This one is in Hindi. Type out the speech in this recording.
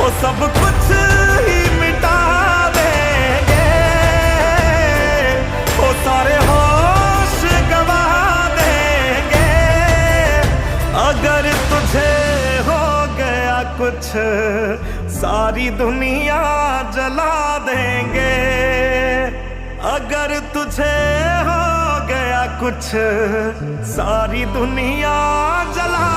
वो सब कुछ ही मिटा देंगे, वो सारे होश गवा देंगे। अगर तुझे हो गया कुछ सारी दुनिया जला देंगे। अगर तुझे हो गया कुछ सारी दुनिया जला